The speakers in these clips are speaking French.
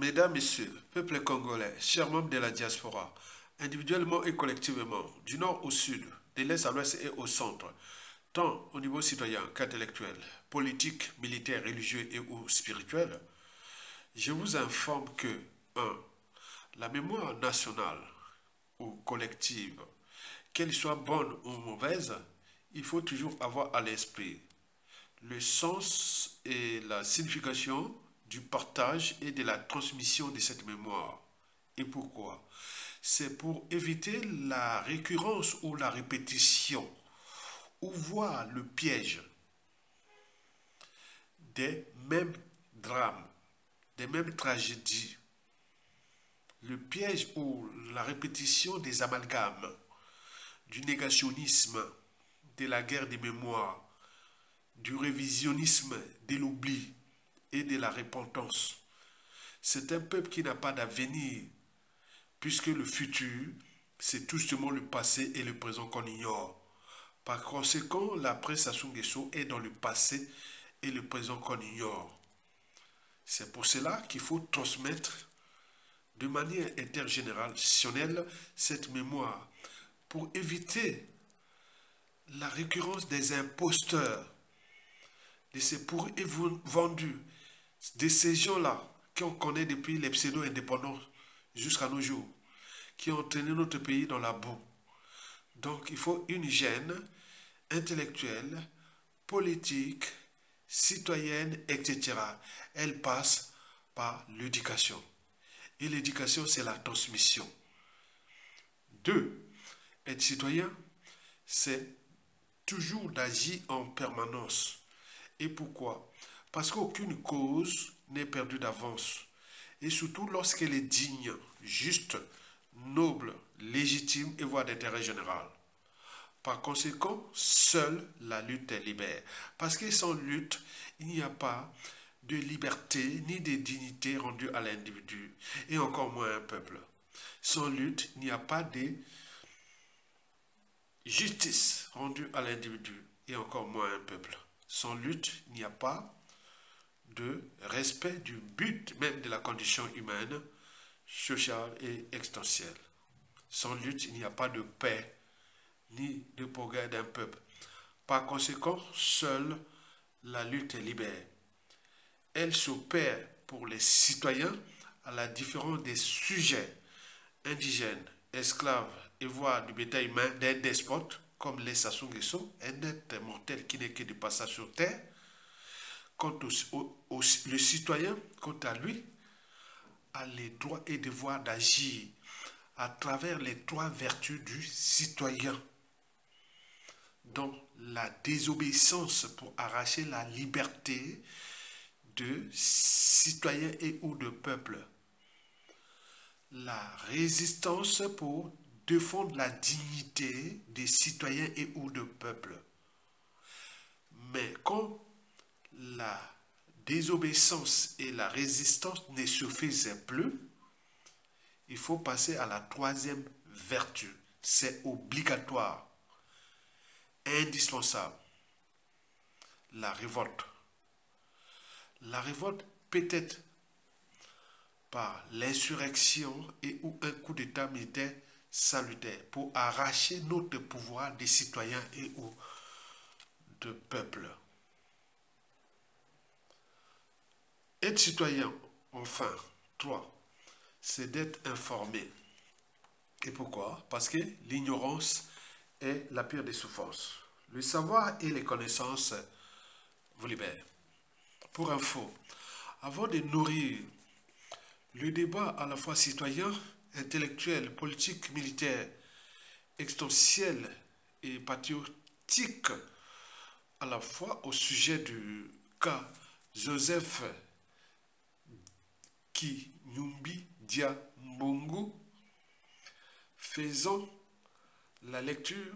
Mesdames, Messieurs, peuple congolais, chers membres de la diaspora, individuellement et collectivement, du nord au sud, de l'est à l'ouest et au centre, tant au niveau citoyen qu'intellectuel, politique, militaire, religieux et ou spirituel, je vous informe que 1. La mémoire nationale ou collective, qu'elle soit bonne ou mauvaise, il faut toujours avoir à l'esprit le sens et la signification du partage et de la transmission de cette mémoire. Et pourquoi? C'est pour éviter la récurrence ou la répétition, ou voir le piège des mêmes drames, des mêmes tragédies, le piège ou la répétition des amalgames, du négationnisme, de la guerre des mémoires, du révisionnisme, de l'oubli et de la repentance. C'est un peuple qui n'a pas d'avenir, puisque le futur, c'est tout simplement le passé et le présent qu'on ignore. Par conséquent, l'après Sassou Nguesso est dans le passé et le présent qu'on ignore. C'est pour cela qu'il faut transmettre de manière intergénérationnelle cette mémoire pour éviter la récurrence des imposteurs, de ces pourris et vendus, de ces gens-là qu'on connaît depuis les pseudo-indépendants jusqu'à nos jours, qui ont entraîné notre pays dans la boue. Donc il faut une hygiène intellectuelle, politique, citoyenne, etc. Elle passe par l'éducation. Et l'éducation, c'est la transmission. 2. Être citoyen, c'est toujours d'agir en permanence. Et pourquoi? Parce qu'aucune cause n'est perdue d'avance. Et surtout lorsqu'elle est digne, juste, noble, légitime et voire d'intérêt général. Par conséquent, seule la lutte libère. Parce que sans lutte, il n'y a pas de liberté ni de dignité rendue à l'individu, et encore moins à un peuple. Sans lutte, il n'y a pas de justice rendue à l'individu, et encore moins à un peuple. Sans lutte, il n'y a pas de respect du but même de la condition humaine, sociale et existentielle. Sans lutte, il n'y a pas de paix ni de progrès d'un peuple. Par conséquent, seule la lutte libère. Elle s'opère pour les citoyens à la différence des sujets indigènes, esclaves et voire du bétail humain d'un despote comme les Sassou Nguesso, un être mortel qui n'est que de passage sur terre. Quant le citoyen, quant à lui, a les droits et devoirs d'agir à travers les trois vertus du citoyen. Donc la désobéissance pour arracher la liberté de citoyens et ou de peuples. La résistance pour défendre la dignité des citoyens et ou de peuples. Mais quand la désobéissance et la résistance ne se faisaient plus, il faut passer à la troisième vertu. C'est obligatoire, indispensable. La révolte. La révolte peut être par l'insurrection et ou un coup d'état militaire salutaire pour arracher notre pouvoir des citoyens et ou de peuples. Être citoyen, enfin, 3, c'est d'être informé. Et pourquoi? Parce que l'ignorance est la pire des souffrances. Le savoir et les connaissances vous libèrent. Pour info, avant de nourrir le débat à la fois citoyen, intellectuel, politique, militaire, existentiel et patriotique, à la fois au sujet du cas Joseph Kinyumbi Dia Mbongo, faisons la lecture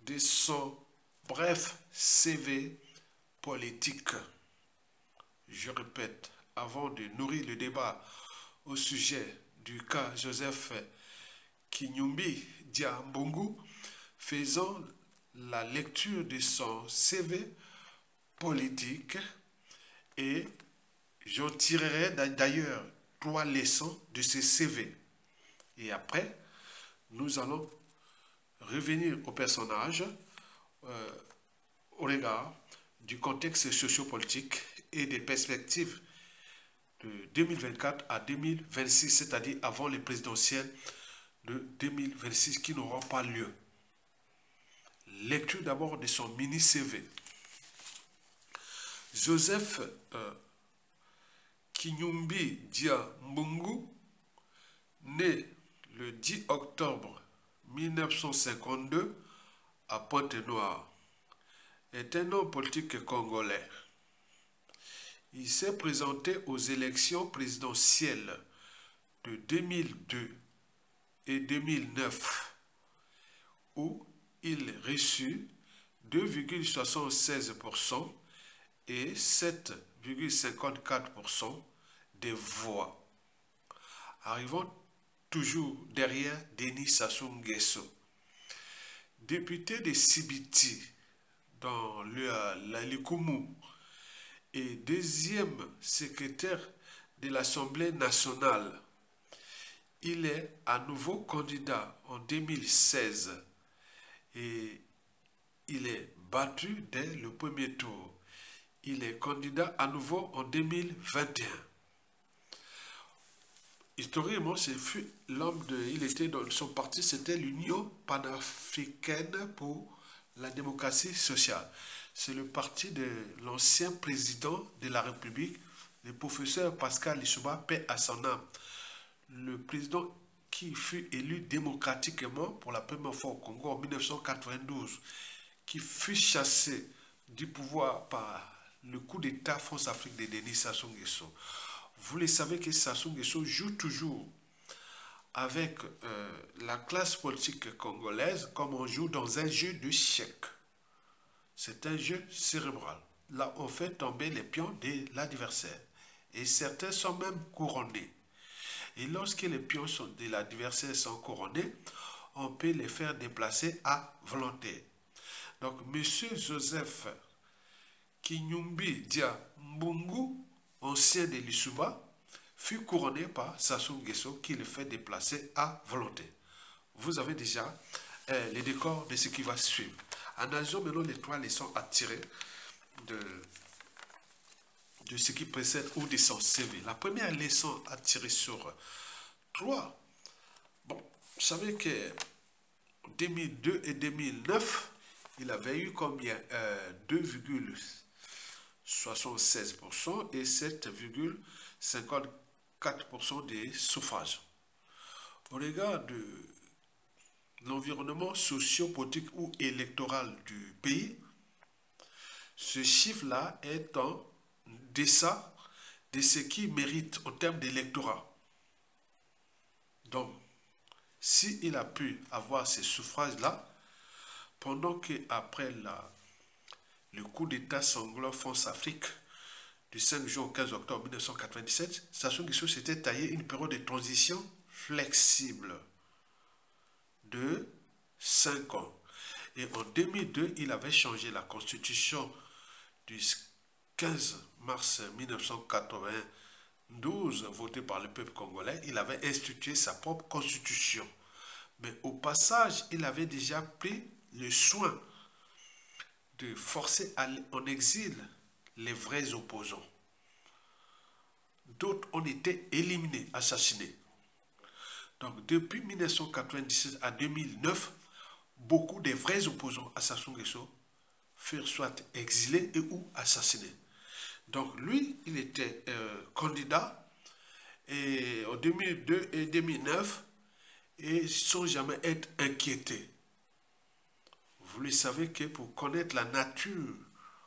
de son bref CV politique. Je répète, avant de nourrir le débat au sujet du cas Joseph Kinyumbi Dia Mbongo, faisons la lecture de son CV politique et j'en tirerai d'ailleurs 3 leçons de ce CV. Et après, nous allons revenir au personnage au regard du contexte sociopolitique et des perspectives de 2024 à 2026, c'est-à-dire avant les présidentielles de 2026 qui n'auront pas lieu. Lecture d'abord de son mini-CV. Joseph Kinyumbi Dia Mbungu, né le 10 octobre 1952 à Pointe-Noire, est un homme politique congolais. Il s'est présenté aux élections présidentielles de 2002 et 2009 où il reçut 2,76% et 7,54% des voix, arrivant toujours derrière Denis Sassou Nguesso. Député de Sibiti dans la Likumu et deuxième secrétaire de l'Assemblée nationale, il est à nouveau candidat en 2016 et il est battu dès le premier tour. Il est candidat à nouveau en 2021. Historiquement, il était dans son parti, c'était l'Union panafricaine pour la démocratie sociale. C'est le parti de l'ancien président de la République, le professeur Pascal Lissouba, paix à son âme. Le président qui fut élu démocratiquement pour la première fois au Congo en 1992, qui fut chassé du pouvoir par le coup d'État France-Afrique de Denis Sassou Nguesso. Vous le savez que Sassou Nguesso joue toujours avec la classe politique congolaise comme on joue dans un jeu d'échecs. C'est un jeu cérébral. Là, on fait tomber les pions de l'adversaire. Et certains sont même couronnés. Et lorsque les pions de l'adversaire sont couronnés, on peut les faire déplacer à volonté. Donc, M. Joseph Kinyumbi Dia Mbungu, ancien de Lissouba, fut couronné par Sassou Nguesso qui le fait déplacer à volonté. Vous avez déjà les décors de ce qui va suivre. Analysons maintenant les 3 leçons à tirer de ce qui précède ou de son CV. La première leçon à tirer sur 3. Bon, vous savez que 2002 et 2009, il avait eu combien 2,76% et 7,54% des suffrages. Au regard de l'environnement socio-politique ou électoral du pays, ce chiffre-là est en deçà de ce qui mérite en termes d'électorat. Donc, s'il a pu avoir ces suffrages-là, pendant qu'après le coup d'État sanglant France-Afrique du 5 juin au 15 octobre 1997, Sassou Nguesso s'était taillé une période de transition flexible de 5 ans. Et en 2002, il avait changé la constitution du 15 mars 1992, votée par le peuple congolais. Il avait institué sa propre constitution. Mais au passage, il avait déjà pris le soin de forcer en exil les vrais opposants. D'autres ont été éliminés, assassinés. Donc, depuis 1997 à 2009, beaucoup de vrais opposants à Sassou Nguesso furent soit exilés et ou assassinés. Donc, lui, il était candidat et en 2002 et 2009 et sans jamais être inquiété. Vous le savez que pour connaître la nature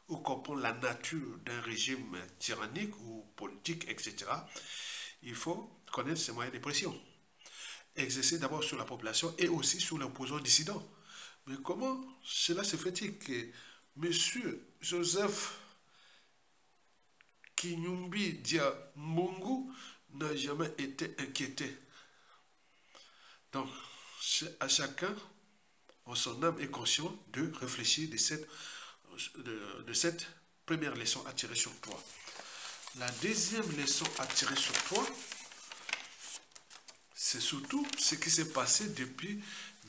ou comprendre la nature d'un régime tyrannique ou politique, etc., il faut connaître ses moyens de pression. Exercer d'abord sur la population et aussi sur l'opposant dissident. Mais comment cela se fait-il que M. Joseph Kinyumbi Dia Mbungu n'a jamais été inquiété? Donc, à chacun, en son âme et conscient, de réfléchir de cette première leçon à tirer sur toi. La deuxième leçon à tirer sur toi, c'est surtout ce qui s'est passé depuis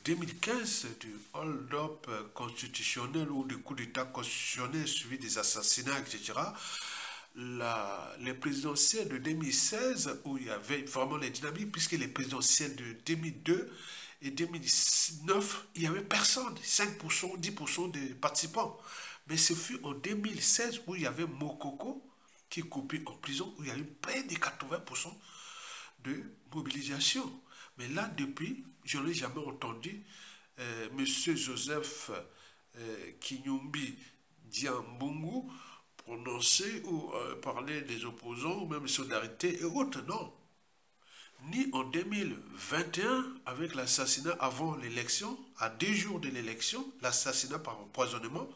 2015 du hold-up constitutionnel ou du coup d'État constitutionnel suivi des assassinats, etc. Les présidentielles de 2016 où il y avait vraiment les dynamiques, puisque les présidentielles de 2002 et 2009, il n'y avait personne, 5%, 10% des participants. Mais ce fut en 2016 où il y avait Mokoko qui est coupé en prison, où il y a eu près de 80% de mobilisation. Mais là, depuis, je n'ai jamais entendu M. Joseph Kinyumbi Diambungu prononcer ou parler des opposants, ou même solidarité et autres, non. Ni en 2021, avec l'assassinat avant l'élection, à 2 jours de l'élection, l'assassinat par empoisonnement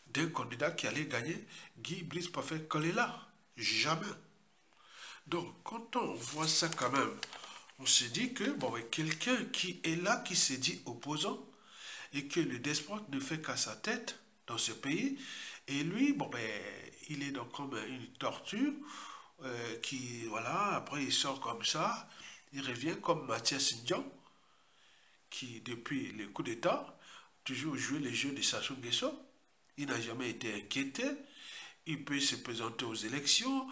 d'un candidat qui allait gagner, Guy Brice Parfait Kolela. Jamais. Donc, quand on voit ça quand même, on se dit que bon, quelqu'un qui est là, qui se dit opposant, et que le despote ne fait qu'à sa tête dans ce pays, et lui, bon, il est donc comme une tortue, qui, voilà, après il sort comme ça, il revient comme Mathias Ndian, qui, depuis le coup d'État, toujours joué les jeux de Sassou Nguesso. Il n'a jamais été inquiété. Il peut se présenter aux élections,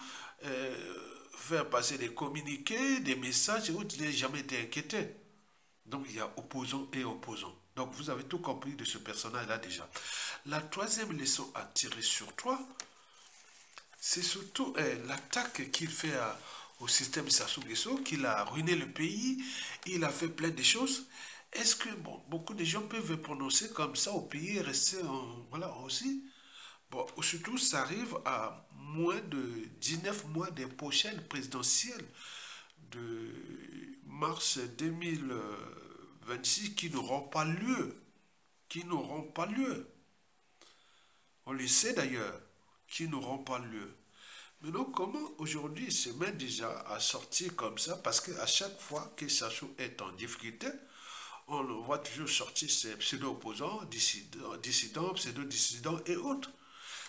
faire passer des communiqués, des messages, et autres. Il n'a jamais été inquiété. Donc il y a opposants et opposants. Donc vous avez tout compris de ce personnage-là déjà. La troisième leçon à tirer sur toi, c'est surtout l'attaque qu'il fait au système Sassou Nguesso, qu'il a ruiné le pays, il a fait plein de choses. Est-ce que bon, beaucoup de gens peuvent prononcer comme ça au pays et rester voilà aussi? Bon, surtout, ça arrive à moins de 19 mois des prochaines présidentielles de mars 2026 qui n'auront pas lieu. Qui n'auront pas lieu. On le sait d'ailleurs, qui n'auront pas lieu. Mais donc, comment aujourd'hui se met déjà à sortir comme ça? Parce qu'à chaque fois que Sassou est en difficulté, on le voit toujours sortir ses pseudo-opposants, dissidents, pseudo-dissidents et autres.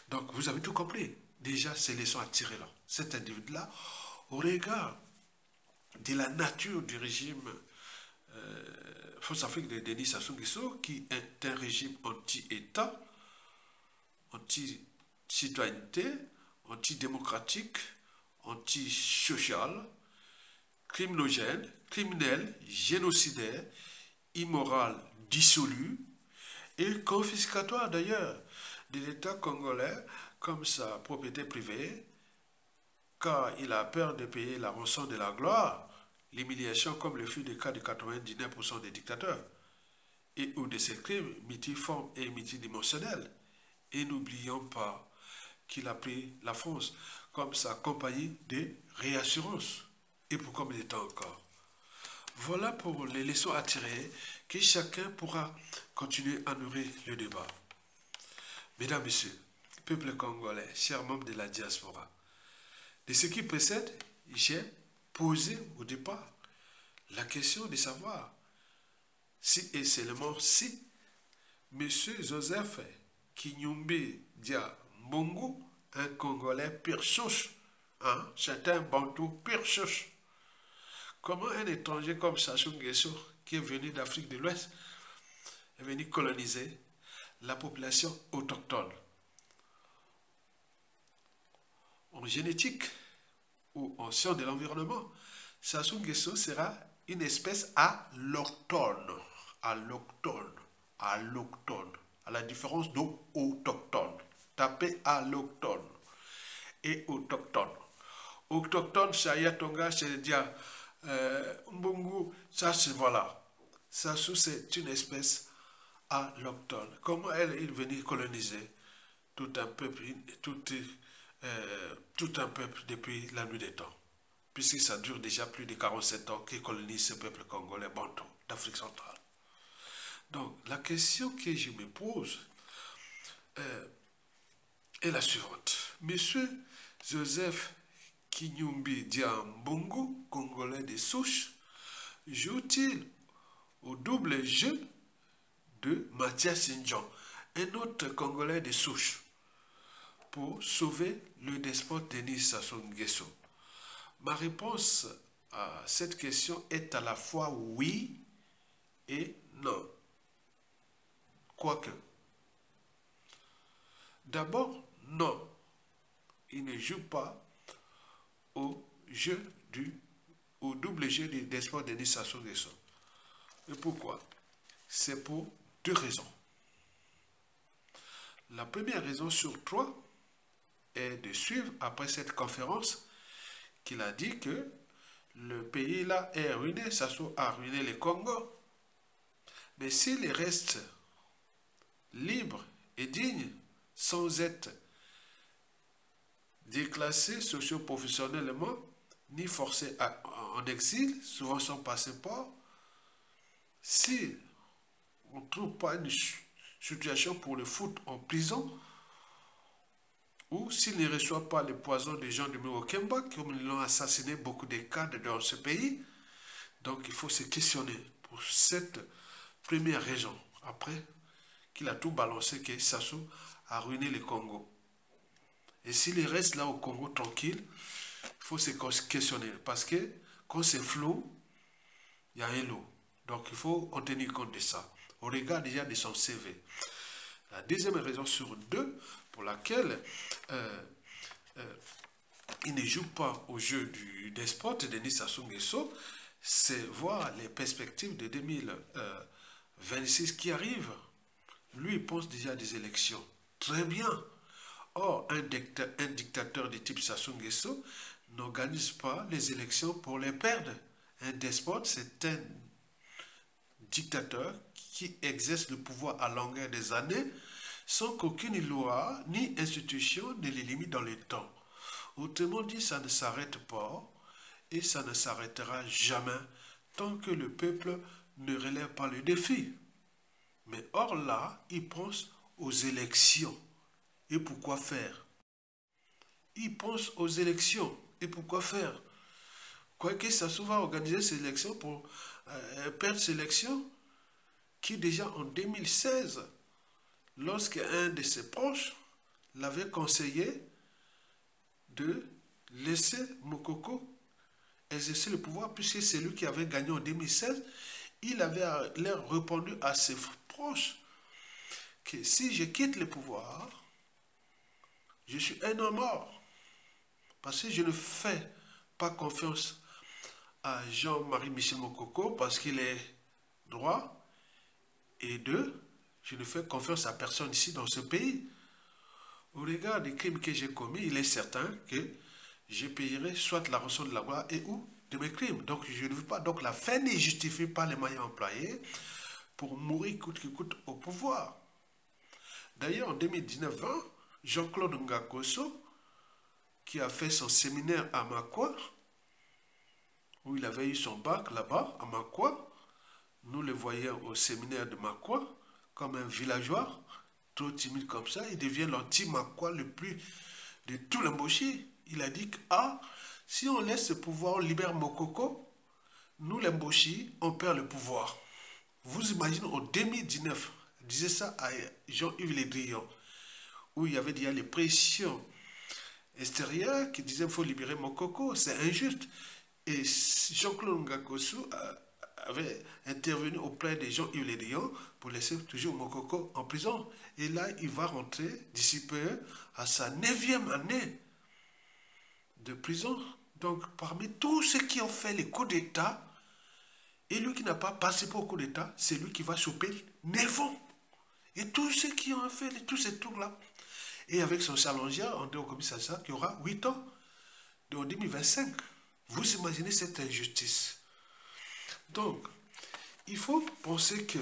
Donc, vous avez tout compris. Déjà, ces leçons à tirer là. Cet individu-là, au regard de la nature du régime France-Afrique de Denis Sassou Nguesso, qui est un régime anti-État, anti-citoyenneté, antidémocratique, antisocial, criminogène, criminel, génocidaire, immoral, dissolu et confiscatoire d'ailleurs de l'État congolais comme sa propriété privée, car il a peur de payer la rançon de la gloire, l'humiliation comme le fut le cas de 99% des dictateurs, et ou de ces crimes multiformes et multidimensionnels. Et n'oublions pas qu'il a pris la France comme sa compagnie de réassurance. Et pour combien de temps encore? Voilà pour les leçons à tirer, que chacun pourra continuer à nourrir le débat. Mesdames, Messieurs, peuple congolais, chers membres de la diaspora, de ce qui précède, j'ai posé au départ la question de savoir si et seulement si M. Joseph Kinyumbi Dia Mbungu, un Congolais pur souche, hein, c'est un Bantou pur souche. Comment un étranger comme Sassou Nguesso, qui est venu d'Afrique de l'Ouest, est venu coloniser la population autochtone? En génétique ou en sciences de l'environnement, Sassou Nguesso sera une espèce allochtone, allochtone, allochtone, à la différence d'autochtone. Tapez allochtone et autochtone. Autochtone, Shaya Tonga, Shedia, Mbungu, ça c'est voilà. Sassou c'est une espèce allochtone. Comment elle est venue coloniser tout un peuple, tout un peuple depuis la nuit des temps? Puisque ça dure déjà plus de 47 ans qu'il colonise ce peuple congolais bantou d'Afrique centrale. Donc la question que je me pose est la suivante. Monsieur Joseph Kinyumbi Dia Mbungu, congolais de souche, joue-t-il au double jeu de Mathias Ndian, un autre congolais de souche, pour sauver le despote Denis Sassou Nguesso? Ma réponse cette question est à la fois oui et non. Quoique. D'abord, non. Il ne joue pas au double jeu du despote Denis Sassou Nguesso. Et pourquoi? C'est pour deux raisons. La première raison sur trois est de suivre après cette conférence qu'il a dit que le pays là est ruiné, Sassou a ruiné le Congo. Mais s'il reste libre et digne, sans être déclassé socio-professionnellement, ni forcé en exil, souvent sans passeport, si on ne trouve pas une situation pour le foutre en prison, ou s'il ne reçoit pas le poison des gens du Mokemba, comme ils l'ont assassiné beaucoup de cadres dans ce pays, donc il faut se questionner pour cette première raison. Après qu'il a tout balancé, que Sassou a ruiné le Congo. Et s'il reste là au Congo tranquille, il faut se questionner. Parce que quand c'est flou, il y a un lot. Donc il faut en tenir compte de ça. On regarde déjà de son CV. La deuxième raison sur deux pour laquelle il ne joue pas au jeu du despote Denis Sassou Nguesso, c'est voir les perspectives de 2026 qui arrivent. Lui, il pense déjà à des élections. Très bien. Or, un dictateur de type Sassou Nguesso n'organise pas les élections pour les perdre. Un despote, c'est un dictateur qui exerce le pouvoir à longueur des années sans qu'aucune loi ni institution ne les limite dans le temps. Autrement dit, ça ne s'arrête pas et ça ne s'arrêtera jamais tant que le peuple ne relève pas le défi. Mais or là, il pense aux élections. Et pourquoi faire? Il pense aux élections. Et pourquoi faire? Quoique Sassou va organiser ces élections pour perdre ces élections, qui déjà en 2016, lorsqu'un de ses proches l'avait conseillé de laisser Mokoko exercer le pouvoir, puisque c'est lui qui avait gagné en 2016, il avait l'air répondu à ses proches que si je quitte le pouvoir, je suis un homme mort. Parce que je ne fais pas confiance à Jean-Marie Michel Mokoko parce qu'il est droit. Et deux, je ne fais confiance à personne ici dans ce pays. Au regard des crimes que j'ai commis, il est certain que je payerai soit la rançon de la loi et ou de mes crimes. Donc je ne veux pas. Donc la fin ne justifie pas les moyens employés pour mourir coûte que coûte au pouvoir. D'ailleurs, en 2019, Jean-Claude Ngakoso, qui a fait son séminaire à Makwa, où il avait eu son bac là-bas, à Makwa, nous le voyons au séminaire de Makwa, comme un villageois, trop timide comme ça, il devient l'anti-Makwa le plus de tout le Mboshi. Il a dit que, si on laisse le pouvoir, on libère Mokoko, nous les Mboshi, on perd le pouvoir. Vous imaginez, en 2019, il disait ça à Jean-Yves Le Drian, où il y avait déjà les pressions extérieures qui disaient qu'il faut libérer Mokoko, c'est injuste. Et Jean-Claude Ngakoso avait intervenu auprès de Jean-Yves Le Drian pour laisser toujours Mokoko en prison. Et là, il va rentrer d'ici peu à sa 9e année de prison. Donc, parmi tous ceux qui ont fait les coups d'État, et lui qui n'a pas passé pour le coup d'État, c'est lui qui va choper 9 ans. Et tous ceux qui ont fait tous ces tours-là. Et avec son challenger, André Okomi-Sassou, qui aura 8 ans, en 2025. Vous imaginez cette injustice. Donc, il faut penser que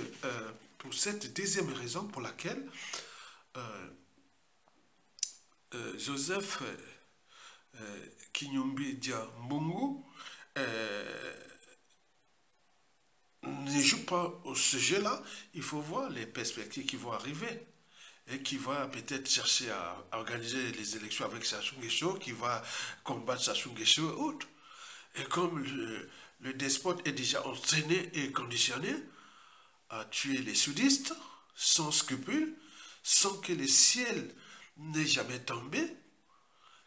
pour cette deuxième raison pour laquelle Joseph Kinyombi Dia Mbungu ne joue pas au sujet-là, il faut voir les perspectives qui vont arriver et qui va peut-être chercher à organiser les élections avec Sassou Nguesso, qui va combattre Sassou Nguesso et autres. Et comme le despote est déjà entraîné et conditionné à tuer les sudistes sans scrupule, sans que le ciel n'ait jamais tombé,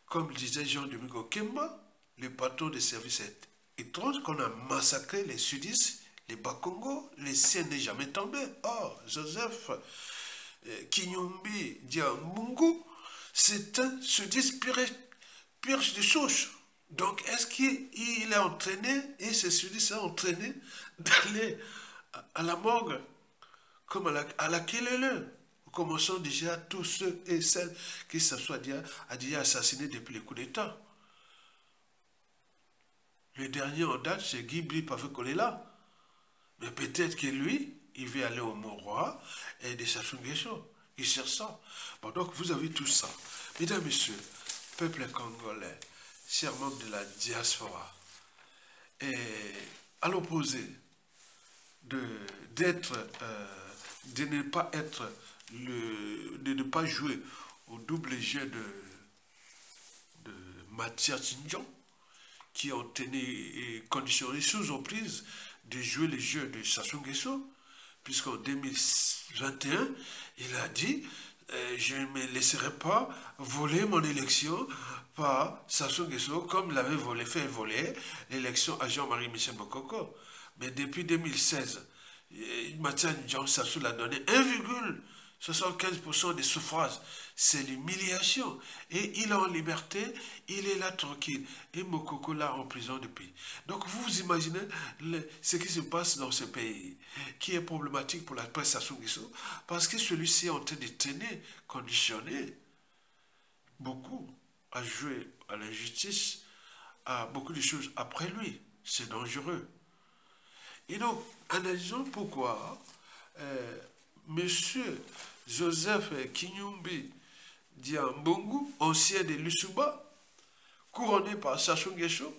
comme disait Jean-Domingue Okemba, le patron des services étrange qu'on a massacré les sudistes, les Bas-Congo, les siens n'est jamais tombé. Or, Joseph Kinyumbi Diambungu, c'est un sudiste pire de souche. Donc, est-ce qu'il est entraîné, et ces sudistes sont entraînés d'aller à la morgue, comme à la Kelele? Commençons déjà tous ceux et celles qui se soient déjà assassinés depuis le coup d'État. Le dernier en date, c'est Guy Blip avec Kolela. Mais peut-être que lui, il veut aller au Mont-Roi et des Sassou Nguesso. Il cherche ça. Bon, donc vous avez tout ça. Mesdames, Messieurs, peuple congolais, chers membres de la diaspora, et à l'opposé de ne pas être de ne pas jouer au double jeu de Mathias Tindjon, qui ont été conditionnés sous emprise de jouer les jeux de Sassou Nguesso, puisqu'en 2021, il a dit je ne me laisserai pas voler mon élection par Sassou Nguesso, comme l'avait fait voler l'élection à Jean-Marie Michel Bokoko. Mais depuis 2016, Mathias John Sassou l'a donné 1,75% des suffrages. C'est l'humiliation. Et il est en liberté, il est là tranquille. Et Mokoko là en prison depuis. Donc vous imaginez ce qui se passe dans ce pays, qui est problématique pour la presse Sassou Nguesso, parce que celui-ci est en train de traîner, conditionner beaucoup à jouer à l'injustice, à beaucoup de choses après lui. C'est dangereux. Et donc, analysons pourquoi Monsieur Joseph Kinyumbi Diambungu, ancien de Lusuba, couronné par Sassou Nguesso,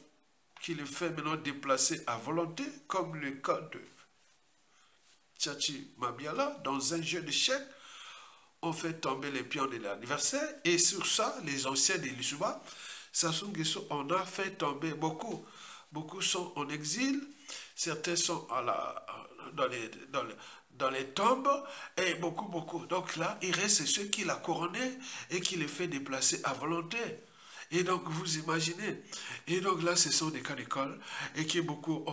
qui le fait maintenant déplacer à volonté, comme le cas de Tchachi Mabiala, dans un jeu d'échecs, on fait tomber les pions de l'anniversaire, et sur ça, les anciens de Lusuba, Sassou Nguesso en a fait tomber beaucoup. Beaucoup sont en exil, certains sont dans les tombes, et beaucoup. Donc là, il reste ceux qui l'a couronné et qui les fait déplacer à volonté. Et donc, vous imaginez. Et donc là, ce sont des cas d'école et qui beaucoup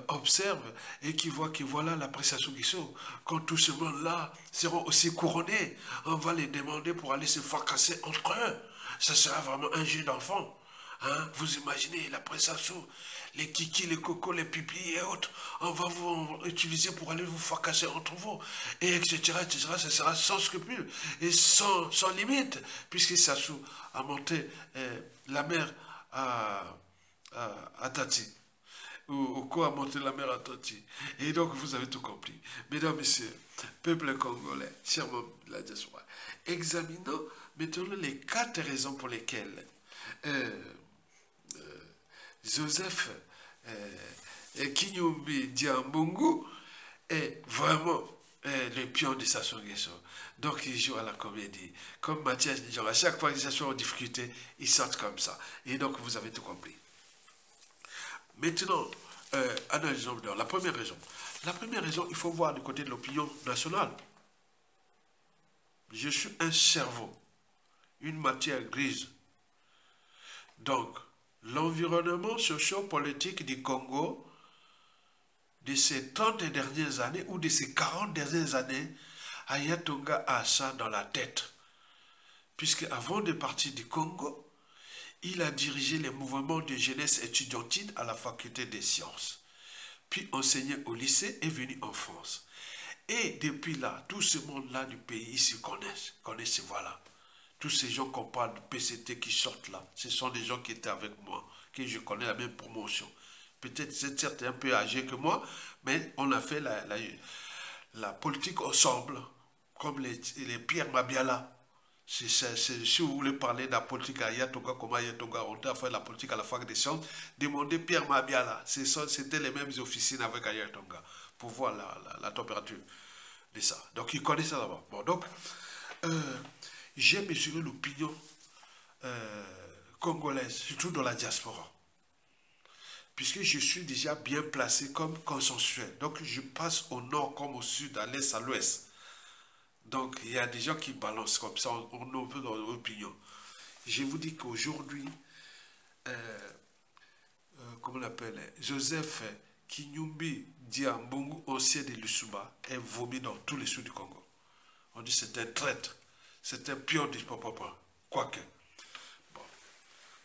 observent et qui voient que voilà l'appréciation qui sont. Quand tous ces monde-là seront aussi couronnés, on va les demander pour aller se fracasser entre eux. Ça sera vraiment un jeu d'enfant. Hein? Vous imaginez l'appréciation, les kikis, les cocos, les pipis et autres, on va vous utiliser pour aller vous fracasser entre vous, et etc., ça sera sans scrupule et sans limite, puisque Sassou a monté la mer à Tati, ou quoi a monté la mer à Tati. Et donc vous avez tout compris. Mesdames, Messieurs, peuple congolais, chers membres de la diaspora, examinons maintenant les 4 raisons pour lesquelles Joseph Kinyumbi Diambungu est vraiment le pion de Sassou Nguesso. Donc il joue à la comédie. Comme Mathias Dijon, à chaque fois qu'ils sont en difficulté, ils sortent comme ça. Et donc vous avez tout compris. Maintenant, analysons la première raison. La première raison, il faut voir du côté de l'opinion nationale. Je suis un cerveau, une matière grise. Donc, l'environnement socio-politique du Congo de ces 30 dernières années ou de ces 40 dernières années, Ayatonga a ça dans la tête. Puisque avant de partir du Congo, il a dirigé les mouvements de jeunesse étudiantine à la faculté des sciences. Puis enseigné au lycée et venu en France. Et depuis là, tout ce monde-là du pays, ils se connaissent, voilà. Tous ces gens qu'on parle de PCT qui sortent là, ce sont des gens qui étaient avec moi, que je connais la même promotion. Peut-être c'est certes un peu âgé que moi, mais on a fait la politique ensemble, comme les Pierre Mabiala. Si vous voulez parler de la politique à Ayatonga, comment Ayatonga a fait la politique à la fac des sciences, demandez Pierre Mabiala. C'était les mêmes officines avec Ayatonga, pour voir la température de ça. Donc ils connaissent ça d'abord. Bon, donc, j'ai mesuré l'opinion congolaise, surtout dans la diaspora. Puisque je suis déjà bien placé comme consensuel. Donc je passe au nord comme au sud, à l'est, à l'ouest. Donc il y a des gens qui balancent comme ça, on peut dans l'opinion. Je vous dis qu'aujourd'hui, comment on l'appelle, Joseph Kinyumbi Diambungu, ancien de Lusumba, est vomi dans tous les sous du Congo. On dit c'est un traître, c'est un pion du papa. Quoique. Bon.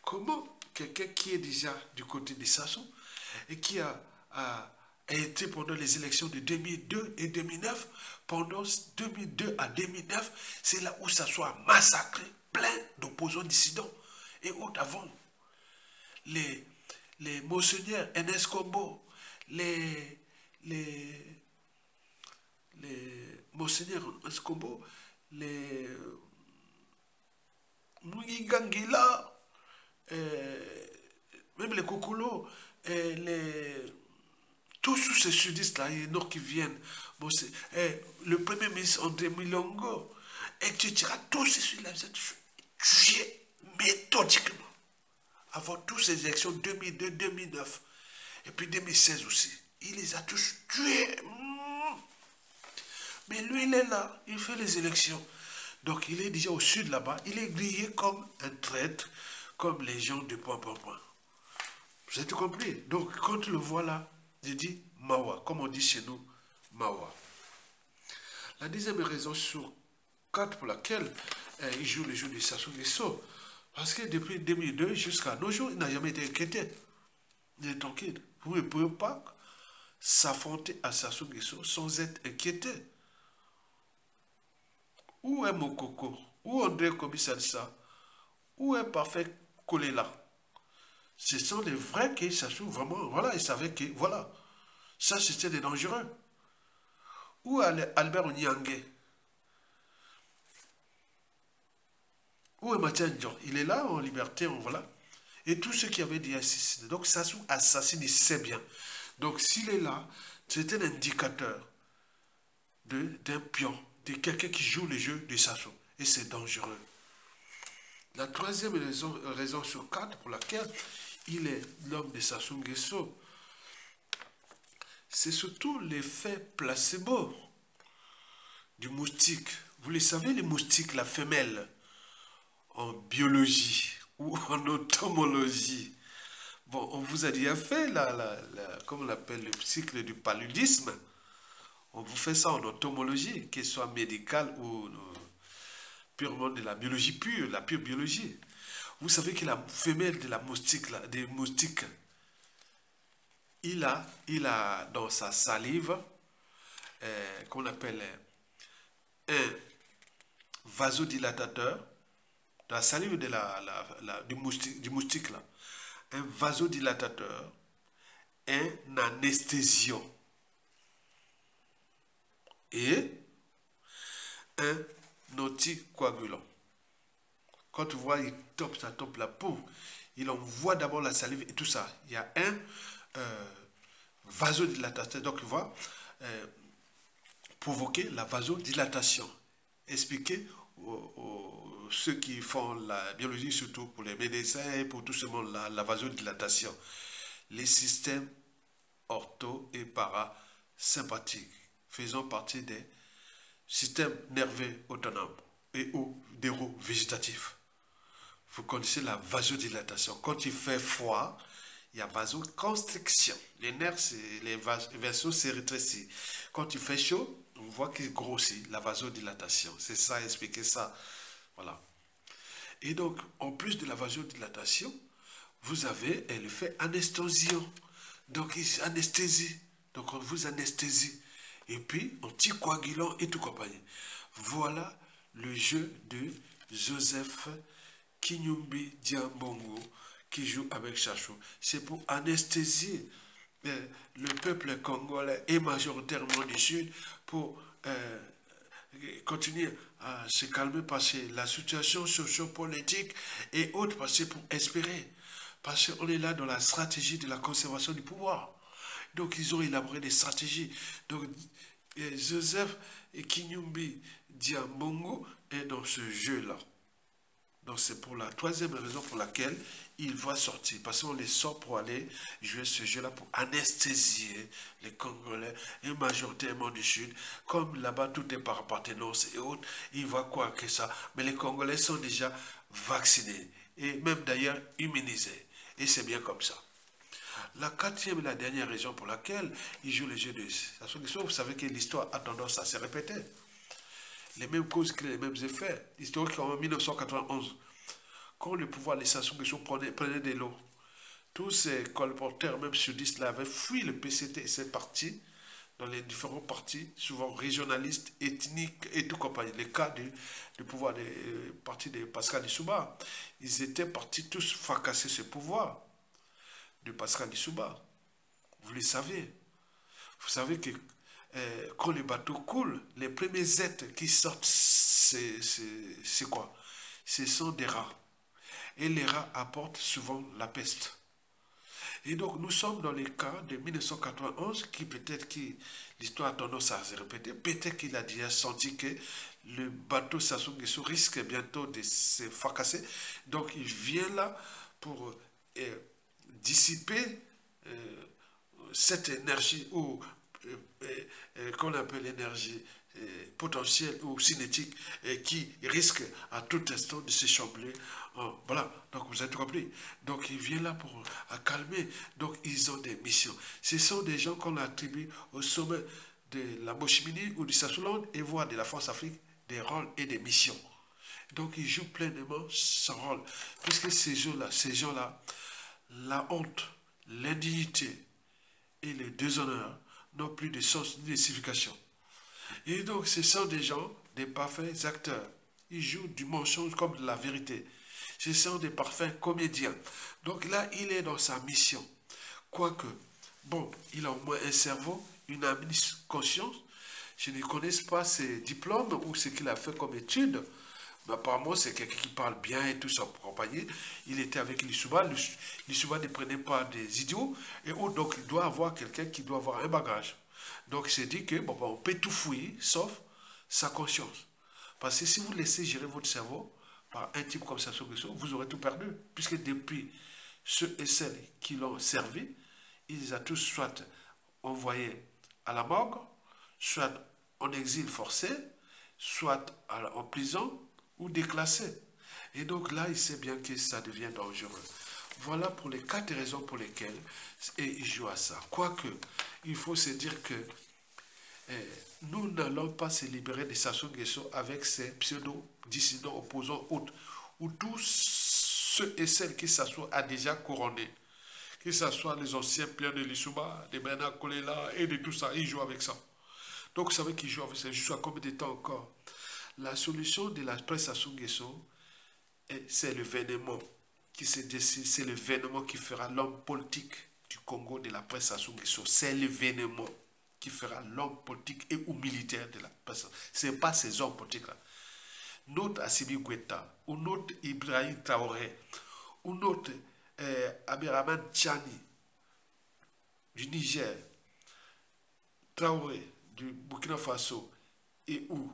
Comment quelqu'un qui est déjà du côté des Sassons et qui a été pendant les élections de 2002 et 2009, pendant 2002 à 2009, c'est là où Sassou a massacré plein d'opposants dissidents et autres avant. Les monseigneurs Enes Kombo, les monseigneurs Enes Kombo, les Mugigangila, même les Kokolo, tous ces sudistes-là, il y en a qui viennent. Bon, le premier ministre André Milongo, etc. Tous ces sudistes-là, vous êtes tués méthodiquement. Avant toutes ces élections 2002, 2009 et puis 2016 aussi. Il les a tous tués. Mais lui, il est là, il fait les élections. Donc il est déjà au sud là-bas, il est grillé comme un traître, comme les gens de point. Vous avez tout compris? Donc quand tu le vois là, il dit Mawa, comme on dit chez nous, Mawa. La deuxième raison sur 4 pour laquelle il joue le jeu de Sassou Nguesso, parce que depuis 2002 jusqu'à nos jours, il n'a jamais été inquiété. Il est tranquille. Vous ne pouvez pas s'affronter à Sassou Nguesso sans être inquiété. Où est Mokoko? Où André Kobi-Salsa? Où est Parfait Kolela? Ce sont les vrais qui Sassou, vraiment, voilà, ils savaient que, voilà, ça c'était des dangereux. Où est Albert Onyangé? Où est Mathieu Ndion? Il est là en liberté, voilà. Et tous ceux qui avaient dit assassiné. Donc Sassou assassine, il sait bien. Donc s'il est là, c'est un indicateur d'un pion, de quelqu'un qui joue le jeu de Sassou. Et c'est dangereux. La troisième raison sur 4 pour laquelle il est l'homme de Sassou Nguesso, c'est surtout l'effet placebo du moustique. Vous le savez, les moustiques, la femelle, en biologie ou en entomologie. Bon, on vous a déjà fait, comme on l'appelle, le cycle du paludisme. On vous fait ça en entomologie, qu'elle soit médicale ou purement de la biologie pure, la pure biologie. Vous savez que la femelle de la moustique, des moustiques, il a dans sa salive, qu'on appelle un vasodilatateur, dans la salive de du moustique, là, un vasodilatateur, un anesthésion et un anticoagulant. Quand tu vois, ça top la peau, il envoie d'abord la salive et tout ça. Il y a un vasodilatateur, donc il va provoquer la vasodilatation. Expliquer ceux qui font la biologie, surtout pour les médecins et pour tout ce monde, la vasodilatation. Les systèmes ortho et parasympathiques faisant partie des systèmes nerveux autonomes et ou neurovégétatifs. Vous connaissez la vasodilatation. Quand il fait froid, il y a vasoconstriction. Les nerfs, les vaisseaux se rétrécissent. Quand il fait chaud, on voit qu'il grossit, la vasodilatation. C'est ça, expliquer ça. Voilà. Et donc, en plus de la vasodilatation, vous avez l'effet anesthésion. Donc, il anesthésie. Donc, on vous anesthésie. Et puis, anticoagulant et tout compagnie. Voilà le jeu de Joseph Kinyumbi Diambongo qui joue avec Sassou. C'est pour anesthésier le peuple congolais et majoritairement du Sud pour continuer à se calmer parce que la situation sociopolitique et autres, parce que pour espérer, parce qu'on est là dans la stratégie de la conservation du pouvoir. Donc ils ont élaboré des stratégies. Donc Joseph Kinyumbi Diambongo est dans ce jeu-là. Donc c'est pour la troisième raison pour laquelle il va sortir. Parce qu'on les sort pour aller jouer ce jeu-là, pour anesthésier les Congolais, et majoritairement du Sud. Comme là-bas tout est par appartenance et autres, il va croire que ça. Mais les Congolais sont déjà vaccinés, et même d'ailleurs immunisés. Et c'est bien comme ça. La quatrième et la dernière raison pour laquelle il joue le jeu de Sassou Nguesso, vous savez que l'histoire a tendance à se répéter. Les mêmes causes créent les mêmes effets. Historiquement, en 1991, quand le pouvoir de Sassou Nguesso prenait de l'eau, tous ces colporteurs, même sudistes, là, avaient fui le PCT et ses partis dans les différents partis, souvent régionalistes, ethniques et tout compagnie. Le cas du pouvoir des partis de Pascal Lissouba, ils étaient partis tous fracasser ce pouvoir de Pascal Lissouba. Vous le savez. Vous savez que quand les bateaux coulent, les premiers êtres qui sortent, c'est quoi? Ce sont des rats. Et les rats apportent souvent la peste. Et donc nous sommes dans le cas de 1991 qui peut-être que l'histoire a tendance à se répéter, peut-être qu'il a déjà senti que le bateau Sassou Nguesso risque bientôt de se fracasser. Donc il vient là pour dissiper cette énergie ou qu'on appelle l'énergie potentielle ou cinétique qui risque à tout instant de s'échambrer. Voilà, donc vous avez compris. Donc il vient là pour calmer. Donc ils ont des missions. Ce sont des gens qu'on attribue au sommet de la Bochimini ou du Sassoulande et voire de la France-Afrique des rôles et des missions. Donc ils jouent pleinement son rôle. Puisque ces gens-là, la honte, l'indignité et le déshonneur n'ont plus de sens ni de signification. Et donc, ce sont des gens, des parfaits acteurs. Ils jouent du mensonge comme de la vérité. Ce sont des parfaits comédiens. Donc là, il est dans sa mission. Quoique, bon, il a au moins un cerveau, une âme, une conscience. Je ne connais pas ses diplômes ou ce qu'il a fait comme études. Mais apparemment, c'est quelqu'un qui parle bien et tout ça compagnie. Il était avec Lissouba. Lissouba ne prenait pas des idiots. Et donc, il doit avoir quelqu'un qui doit avoir un bagage. Donc, il s'est dit que bon, on peut tout fouiller, sauf sa conscience. Parce que si vous laissez gérer votre cerveau par un type comme ça, vous aurez tout perdu. Puisque depuis ceux et celles qui l'ont servi, il les a tous soit envoyés à la morgue, soit en exil forcé, soit en prison ou déclassés. Et donc là, il sait bien que ça devient dangereux. Voilà pour les 4 raisons pour lesquelles il joue à ça. Quoique, il faut se dire que nous n'allons pas se libérer de Sassou Nguesso avec ces pseudo-dissidents opposants autres, ou tous ceux et celles qui s'assoient a déjà couronné. Que ce soit les anciens Pierre de Lissouba, de Bernard Kolela et de tout ça, ils jouent avec ça. Donc vous savez qu'ils jouent avec ça. Jusqu'à combien de temps encore? La solution de la presse Sassou Nguesso, c'est le vénement qui se décide, c'est le vénement qui fera l'homme politique du Congo de la presse Sassou Nguesso. C'est le vénement qui fera l'homme politique et ou militaire de la presse. Ce n'est pas ces hommes politiques-là. Notre Assimi Goïta, ou notre Ibrahim Traoré, ou notre Abderrahmane Tchani du Niger, Traoré du Burkina Faso et ou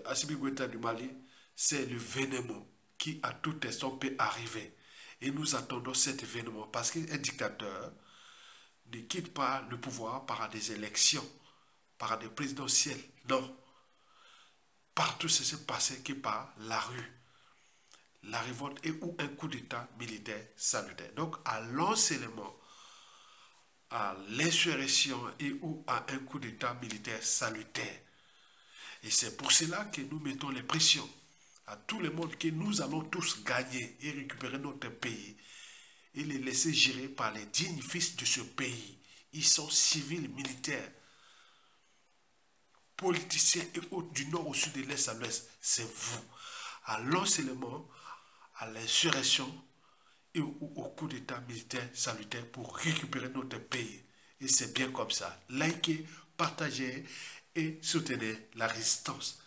Assimi Goïta du Mali, c'est le vénement qui à tout instant peut arriver. Et nous attendons cet événement parce qu'un dictateur ne quitte pas le pouvoir par des élections, par des présidentielles. Non. Partout, ça s'est passé que par la rue, la révolte et ou un coup d'état militaire salutaire. Donc, à l'enseignement, à l'insurrection et ou à un coup d'état militaire salutaire. Et c'est pour cela que nous mettons les pressions à tout le monde que nous allons tous gagner et récupérer notre pays et les laisser gérer par les dignes fils de ce pays. Ils sont civils, militaires, politiciens et autres du nord au sud, de l'est à l'ouest. C'est vous. À l'enseignement, à l'insurrection et au coup d'état militaire salutaire pour récupérer notre pays. Et c'est bien comme ça. Likez, partagez et soutenez la résistance.